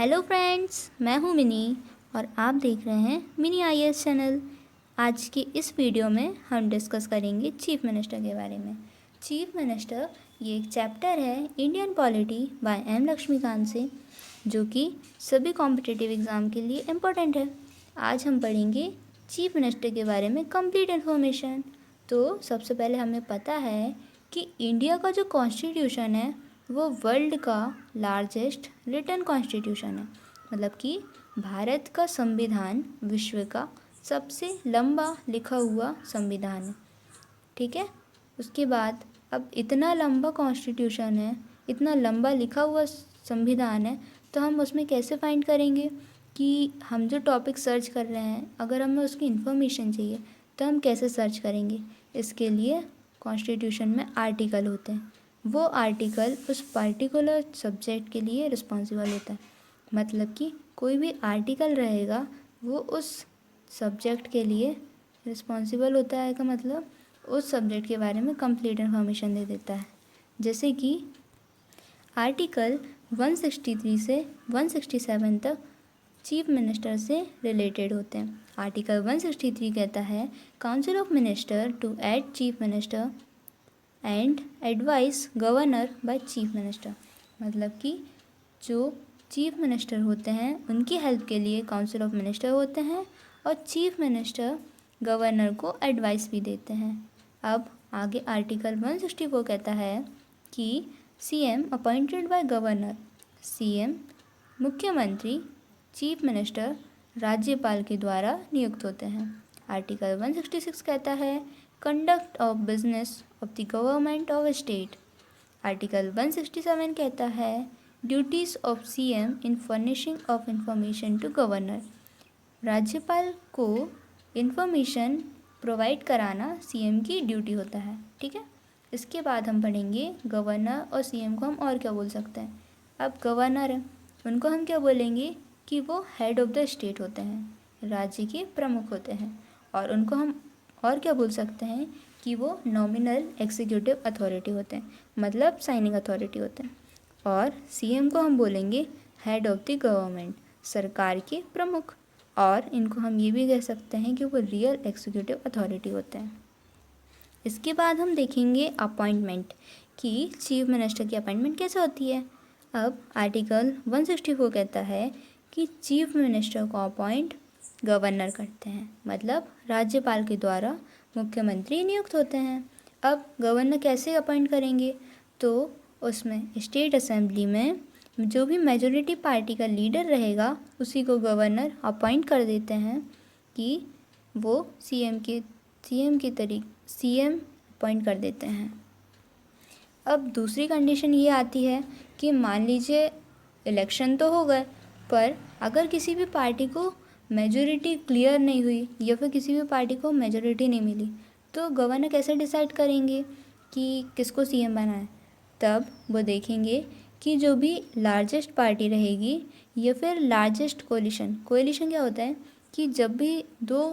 Hello friends, मैं हूँ mini और आप देख रहे हैं मिनी आईएएस चैनल। आज की इस वीडियो में हम डिस्कस करेंगे चीफ मिनिस्टर के बारे में। चीफ मिनिस्टर ये एक चैप्टर है Indian polity by M Laxmikanth से, जो कि सभी कॉम्पिटिटिव एग्ज़ाम के लिए इम्पोर्टेंट है। आज हम पढ़ेंगे चीफ मिनिस्टर के बारे में कंप्लीट इन्फॉर्मेशन। तो सबसे पहले हमें पता है कि इंडिया का जो कॉन्स्टिट्यूशन है वो वर्ल्ड का लार्जेस्ट रिटन कॉन्स्टिट्यूशन है। मतलब कि भारत का संविधान विश्व का सबसे लंबा लिखा हुआ संविधान है। ठीक है। उसके बाद अब इतना लंबा कॉन्स्टिट्यूशन है, इतना लंबा लिखा हुआ संविधान है, तो हम उसमें कैसे फाइंड करेंगे कि हम जो टॉपिक सर्च कर रहे हैं, अगर हमें उसकी इन्फॉर्मेशन चाहिए तो हम कैसे सर्च करेंगे। इसके लिए कॉन्स्टिट्यूशन में आर्टिकल होते हैं, वो आर्टिकल उस पर्टिकुलर सब्जेक्ट के लिए रिस्पॉन्सिबल होता है। मतलब कि कोई भी आर्टिकल रहेगा वो उस सब्जेक्ट के लिए रिस्पॉन्सिबल होता है, का मतलब उस सब्जेक्ट के बारे में कंप्लीट इन्फॉर्मेशन दे देता है। जैसे कि आर्टिकल 163 से 167 तक चीफ मिनिस्टर से रिलेटेड होते हैं। आर्टिकल 163 कहता है council of minister to aid chief minister and advise governor by chief minister. मतलब कि जो चीफ मिनिस्टर होते हैं उनकी हेल्प के लिए काउंसिल ऑफ मिनिस्टर होते हैं और चीफ मिनिस्टर गवर्नर को एडवाइस भी देते हैं। अब आगे आर्टिकल 164 कहता है कि CM appointed by governor, CM मुख्यमंत्री, चीफ मिनिस्टर राज्यपाल के द्वारा नियुक्त होते हैं। आर्टिकल 166 कहता है conduct of business of the government of state. Article 167 कहता है duties of CM in furnishing of information to governor. राज्यपाल को इंफॉर्मेशन प्रोवाइड कराना सीएम की ड्यूटी होता है। ठीक है। इसके बाद हम पढ़ेंगे गवर्नर और सीएम को हम और क्या बोल सकते हैं। अब गवर्नर है, उनको हम क्या बोलेंगे कि वो हेड ऑफ द स्टेट होते हैं, राज्य के प्रमुख होते हैं। और उनको हम और क्या बोल सकते हैं कि वो नॉमिनल एग्जीक्यूटिव अथॉरिटी होते हैं, मतलब साइनिंग अथॉरिटी होते हैं। और सीएम को हम बोलेंगे हेड ऑफ द गवर्नमेंट, सरकार के प्रमुख। और इनको हम ये भी कह सकते हैं कि वो रियल एग्जीक्यूटिव अथॉरिटी होते हैं। इसके बाद हम देखेंगे अपॉइंटमेंट, कि चीफ मिनिस्टर की अपॉइंटमेंट कैसे होती है। अब आर्टिकल 164 कहता है कि चीफ मिनिस्टर को अपॉइंट गवर्नर करते हैं, मतलब राज्यपाल के द्वारा मुख्यमंत्री नियुक्त होते हैं। अब गवर्नर कैसे अपॉइंट करेंगे, तो उसमें स्टेट असेंबली में जो भी मेजॉरिटी पार्टी का लीडर रहेगा उसी को गवर्नर अपॉइंट कर देते हैं कि वो सीएम अपॉइंट कर देते हैं। अब दूसरी कंडीशन ये आती है कि मान लीजिए इलेक्शन तो हो गए, पर अगर किसी भी पार्टी को मेजॉरिटी क्लियर नहीं हुई या फिर किसी भी पार्टी को मेजॉरिटी नहीं मिली, तो गवर्नर कैसे डिसाइड करेंगे कि किसको सीएम बनाए। तब वो देखेंगे कि जो भी लार्जेस्ट पार्टी रहेगी या फिर लार्जेस्ट कोलिशन क्या होता है कि जब भी दो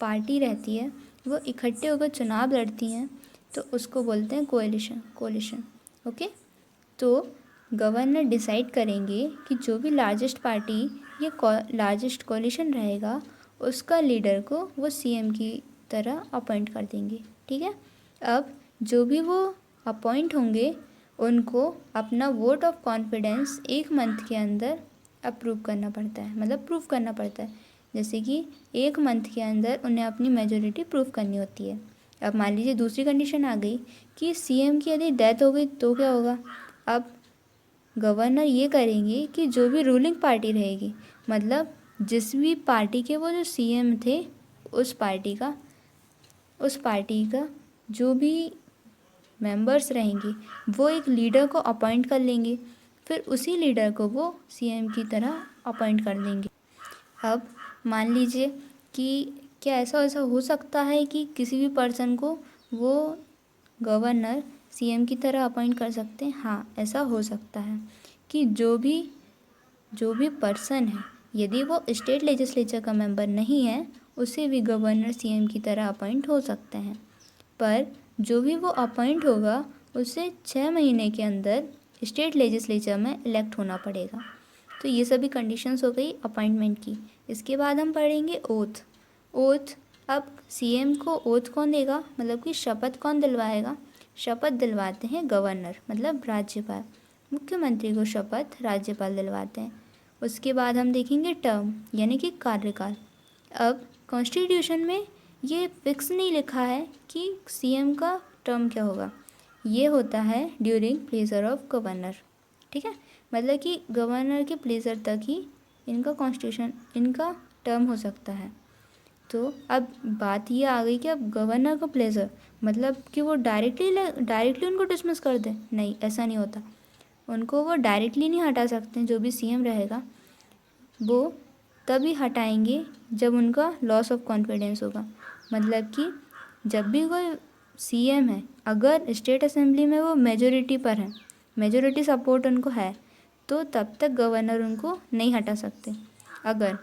पार्टी रहती है वो इकट्ठे होकर चुनाव लड़ती हैं तो उसको बोलते हैं कोलिशन। ओके। तो गवर्नर डिसाइड करेंगे कि जो भी लार्जेस्ट पार्टी या लार्जेस्ट कोलिशन रहेगा उसका लीडर को वो सीएम की तरह अपॉइंट कर देंगे। ठीक है। अब जो भी वो अपॉइंट होंगे उनको अपना वोट ऑफ कॉन्फिडेंस 1 मंथ के अंदर अप्रूव करना पड़ता है, मतलब प्रूव करना पड़ता है। जैसे कि 1 मंथ के अंदर उन्हें अपनी मेजॉरिटी प्रूव करनी होती है। अब मान लीजिए दूसरी कंडीशन आ गई कि सीएम की यदि डेथ हो गई तो क्या होगा। अब गवर्नर ये करेंगे कि जो भी रूलिंग पार्टी रहेगी, मतलब जिस भी पार्टी के वो जो सीएम थे उस पार्टी का जो भी मेंबर्स रहेंगे वो एक लीडर को अपॉइंट कर लेंगे, फिर उसी लीडर को वो सीएम की तरह अपॉइंट कर देंगे। अब मान लीजिए कि क्या ऐसा हो सकता है कि किसी भी पर्सन को वो गवर्नर सीएम की तरह अपॉइंट कर सकते हैं। हाँ, ऐसा हो सकता है कि जो भी पर्सन है यदि वो स्टेट लेजिस्लेचर का मेंबर नहीं है उसे भी गवर्नर सीएम की तरह अपॉइंट हो सकते हैं, पर जो भी वो अपॉइंट होगा उसे 6 महीने के अंदर स्टेट लेजिस्लेचर में इलेक्ट होना पड़ेगा। तो ये सभी कंडीशंस हो गई अपॉइंटमेंट की। इसके बाद हम पढ़ेंगे ओथ। ओथ, अब सीएम को ओथ कौन देगा, मतलब कि शपथ कौन दिलवाएगा। शपथ दिलवाते हैं गवर्नर, मतलब राज्यपाल। मुख्यमंत्री को शपथ राज्यपाल दिलवाते हैं। उसके बाद हम देखेंगे टर्म, यानी कि कार्यकाल। अब कॉन्स्टिट्यूशन में ये फिक्स नहीं लिखा है कि सीएम का टर्म क्या होगा, ये होता है ड्यूरिंग प्लेजर ऑफ गवर्नर। ठीक है, मतलब कि गवर्नर के प्लेजर तक ही इनका टर्म हो सकता है। तो अब बात ये आ गई कि अब गवर्नर का प्लेजर मतलब कि वो डायरेक्टली उनको डिसमिस कर दे, नहीं, ऐसा नहीं होता। उनको वो डायरेक्टली नहीं हटा सकते। जो भी सीएम रहेगा वो तभी हटाएंगे जब उनका लॉस ऑफ कॉन्फिडेंस होगा। मतलब कि जब भी कोई सीएम है, अगर स्टेट असेंबली में वो मेजोरिटी पर है, मेजोरिटी सपोर्ट उनको है, तो तब तक गवर्नर उनको नहीं हटा सकते। अगर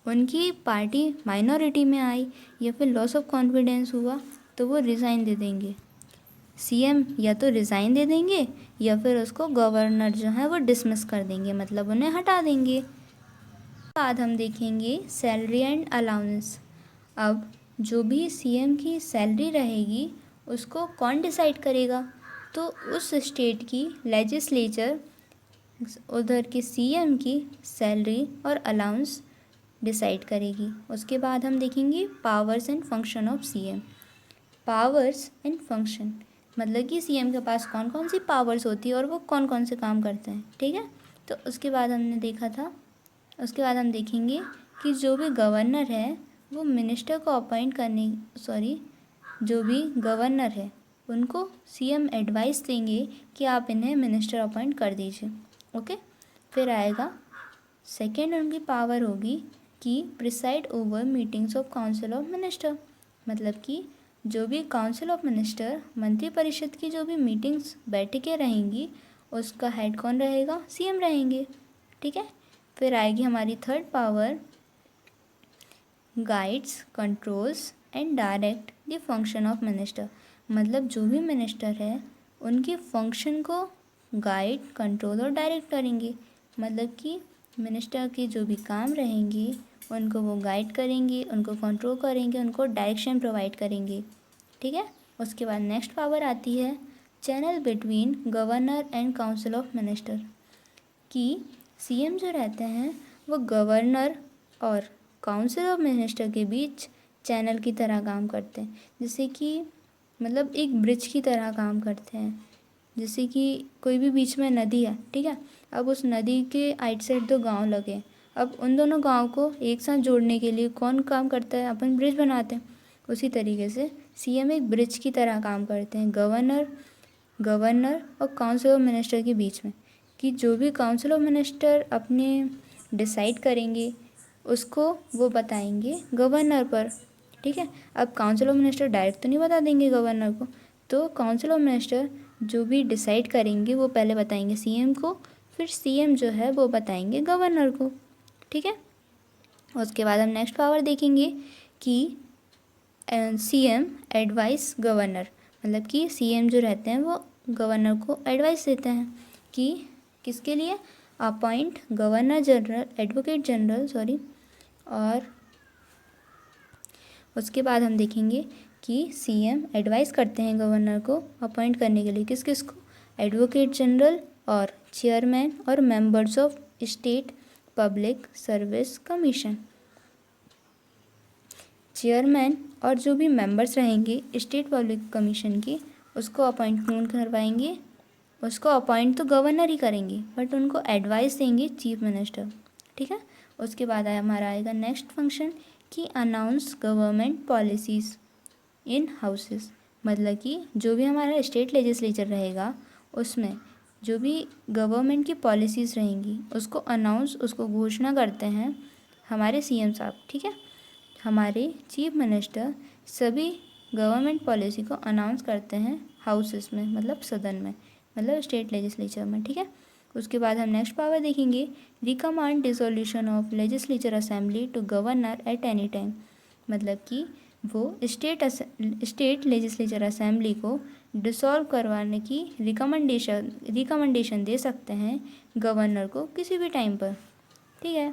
उनकी पार्टी माइनॉरिटी में आई या फिर लॉस ऑफ कॉन्फिडेंस हुआ तो वो रिज़ाइन दे देंगे। सीएम या तो रिज़ाइन दे देंगे या फिर उसको गवर्नर जो है वो डिसमिस कर देंगे, मतलब उन्हें हटा देंगे। बाद हम देखेंगे सैलरी एंड अलाउंस। अब जो भी सीएम की सैलरी रहेगी उसको कौन डिसाइड करेगा, तो उस स्टेट की लेजिस्लेचर उधर के सीएम की सैलरी और अलाउंस डिसाइड करेगी। उसके बाद हम देखेंगे powers and function of CM. Powers and function मतलब कि सीएम के पास कौन कौन सी पावर्स होती है और वो कौन कौन से काम करते हैं। ठीक है, तो उसके बाद हम देखेंगे कि जो भी गवर्नर है वो मिनिस्टर को अपॉइंट करने जो भी गवर्नर है उनको सीएम एडवाइस देंगे कि आप इन्हें मिनिस्टर अपॉइंट कर दीजिए। ओके, फिर आएगा सेकेंड, उनकी पावर होगी कि preside over meetings of council of minister. मतलब कि जो भी काउंसिल ऑफ मिनिस्टर, मंत्रिपरिषद की जो भी मीटिंग्स बैठकें रहेंगी उसका हेड कौन रहेगा, सीएम रहेंगे। ठीक है, फिर आएगी हमारी third power, guides, controls and direct the function of minister. मतलब जो भी मिनिस्टर है उनके फंक्शन को गाइड, कंट्रोल और डायरेक्ट करेंगे। मतलब कि मिनिस्टर के जो भी काम रहेंगे उनको वो गाइड करेंगे, उनको कंट्रोल करेंगे, उनको डायरेक्शन प्रोवाइड करेंगे। ठीक है, उसके बाद नेक्स्ट पावर आती है channel between governor and council of minister. कि सीएम जो रहते हैं वो गवर्नर और काउंसिल ऑफ मिनिस्टर के बीच चैनल की तरह काम करते हैं। जैसे कि मतलब एक ब्रिज की तरह काम करते हैं। जैसे कि कोई भी बीच में नदी है, ठीक है, अब उस नदी के आइट साइड दो गांव लगे, अब उन दोनों गांव को एक साथ जोड़ने के लिए कौन काम करता है, अपन ब्रिज बनाते हैं। उसी तरीके से सीएम एक ब्रिज की तरह काम करते हैं गवर्नर और काउंसिल ऑफ मिनिस्टर के बीच में। कि जो भी काउंसिल ऑफ मिनिस्टर अपने डिसाइड करेंगे उसको वो बताएंगे गवर्नर पर। ठीक है, अब काउंसिल ऑफ मिनिस्टर डायरेक्ट तो नहीं बता देंगे गवर्नर को, तो काउंसिल ऑफ मिनिस्टर जो भी डिसाइड करेंगे वो पहले बताएंगे सीएम को, फिर सीएम जो है वो बताएंगे गवर्नर को। ठीक है, उसके बाद हम नेक्स्ट पावर देखेंगे कि सीएम एडवाइस गवर्नर। मतलब कि सीएम जो रहते हैं वो गवर्नर को एडवाइस देते हैं कि किसके लिए, appoint governor general, advocate general और उसके बाद हम देखेंगे कि सीएम एडवाइस करते हैं गवर्नर को अपॉइंट करने के लिए किस किस को, एडवोकेट जनरल और चेयरमैन और members of state public service commission. Chairman और जो भी मेंबर्स रहेंगे स्टेट पब्लिक कमीशन की उसको अपॉइंट कौन करवाएंगे, उसको अपॉइंट तो गवर्नर ही करेंगे बट उनको एडवाइस देंगे चीफ मिनिस्टर। ठीक है, उसके बाद हमारा आएगा नेक्स्ट फंक्शन कि अनाउंस गवर्नमेंट पॉलिसीज़ इन हाउसेस। मतलब कि जो भी हमारा स्टेट लेजिस्लेचर रहेगा उसमें जो भी गवर्नमेंट की पॉलिसीज़ रहेंगी उसको अनाउंस, उसको घोषणा करते हैं हमारे सीएम साहब। ठीक है, हमारे चीफ मिनिस्टर सभी गवर्नमेंट पॉलिसी को अनाउंस करते हैं हाउसेस में, मतलब सदन में, मतलब स्टेट लेजिस्लेचर में। ठीक है, उसके बाद हम नेक्स्ट पावर देखेंगे recommend dissolution of legislature assembly to governor at any time. मतलब कि वो स्टेट लेजिस्लेचर असेंबली को डिसॉल्व करवाने की रिकमेंडेशन दे सकते हैं गवर्नर को किसी भी टाइम पर। ठीक है,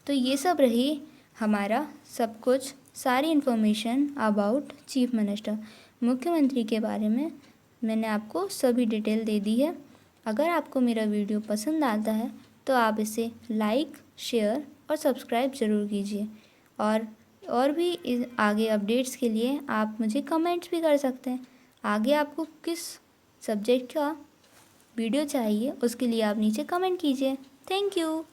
तो ये सब रही हमारा सब कुछ, सारी इन्फॉर्मेशन अबाउट चीफ मिनिस्टर, मुख्यमंत्री के बारे में मैंने आपको सभी डिटेल दे दी है। अगर आपको मेरा वीडियो पसंद आता है तो आप इसे लाइक, शेयर और सब्सक्राइब ज़रूर कीजिए। और भी इस आगे अपडेट्स के लिए आप मुझे कमेंट्स भी कर सकते हैं। आगे आपको किस सब्जेक्ट का वीडियो चाहिए उसके लिए आप नीचे कमेंट कीजिए। Thank you.